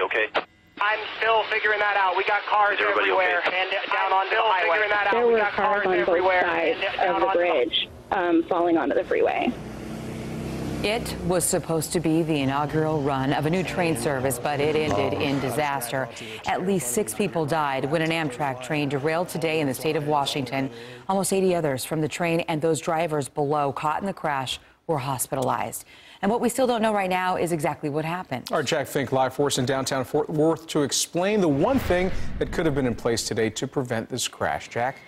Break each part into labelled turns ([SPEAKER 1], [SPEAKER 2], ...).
[SPEAKER 1] okay?
[SPEAKER 2] I'm still figuring that out. We got cars everywhere and down onto the highway.
[SPEAKER 3] There were cars on both sides of the bridge falling onto the freeway.
[SPEAKER 4] It was supposed to be the inaugural run of a new train service, but it ended in disaster. At least 6 people died when an Amtrak train derailed today in the state of Washington. Almost 80 others from the train and those drivers below caught in the crash were hospitalized. And what we still don't know right now is exactly what happened.
[SPEAKER 5] Our Jack Fink live for us in downtown Fort Worth to explain the one thing that could have been in place today to prevent this crash. Jack?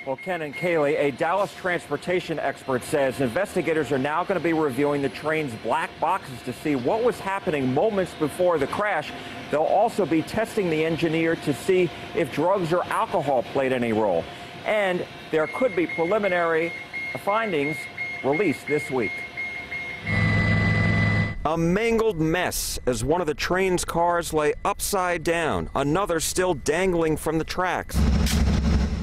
[SPEAKER 6] Well, Ken and Kaylee, a Dallas transportation expert says investigators are now going to be reviewing the train's black boxes to see what was happening moments before the crash. They'll also be testing the engineer to see if drugs or alcohol played any role. And there could be preliminary findings released this week. A mangled mess as one of the train's cars lay upside down, another still dangling from the tracks.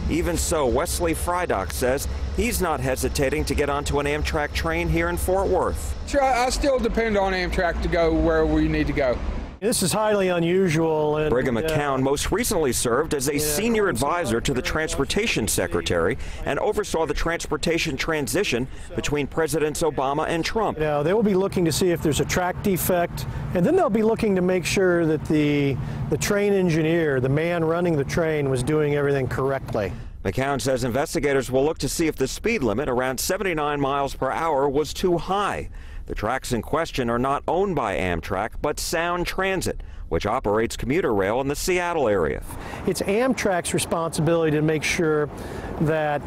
[SPEAKER 6] Even so, Wesley Frydock says he's not hesitating to get onto an Amtrak train here in Fort Worth.
[SPEAKER 7] Sure, I still depend on Amtrak to go where we need to go.
[SPEAKER 8] This is highly unusual. And,
[SPEAKER 6] Brigham McCown most recently served as a senior advisor to the transportation secretary and oversaw the transportation transition between Presidents Obama and Trump.
[SPEAKER 8] Now, they will be looking to see if there's a track defect, and then they'll be looking to make sure that the train engineer, the man running the train, was doing everything correctly.
[SPEAKER 6] McCown says investigators will look to see if the speed limit around 79 miles per hour was too high. The tracks in question are not owned by Amtrak, but Sound Transit, which operates commuter rail in the Seattle area.
[SPEAKER 8] It's Amtrak's responsibility to make sure that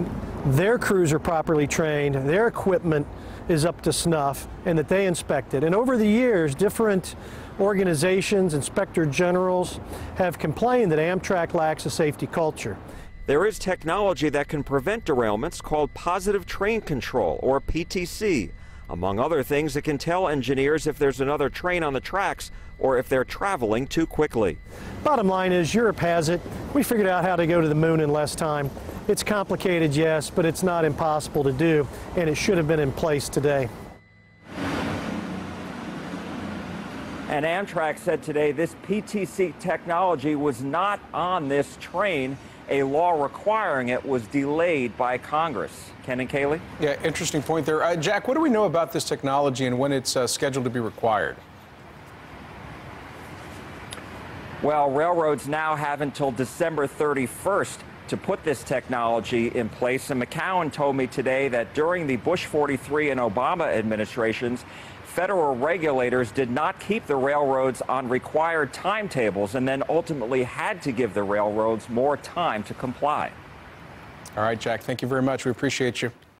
[SPEAKER 8] their crews are properly trained, their equipment is up to snuff, and that they inspect it. And over the years, different organizations, inspector generals, have complained that Amtrak lacks a safety culture.
[SPEAKER 6] There is technology that can prevent derailments called positive train control, or PTC. Among other things, it can tell engineers if there's another train on the tracks or if they're traveling too quickly.
[SPEAKER 8] Bottom line is, Europe has it. We figured out how to go to the moon in less time. It's complicated, yes, but it's not impossible to do, and it should have been in place today.
[SPEAKER 6] And Amtrak said today this PTC technology was not on this train. A law requiring it was delayed by Congress. Ken and Kaylee?
[SPEAKER 5] Yeah, interesting point there. Jack, what do we know about this technology and when it's scheduled to be required?
[SPEAKER 6] Well, railroads now have until December 31st to put this technology in place. And McCown told me today that during the Bush 43 and Obama administrations, federal regulators did not keep the railroads on required timetables and then ultimately had to give the railroads more time to comply.
[SPEAKER 5] All right, Jack, thank you very much. We appreciate you.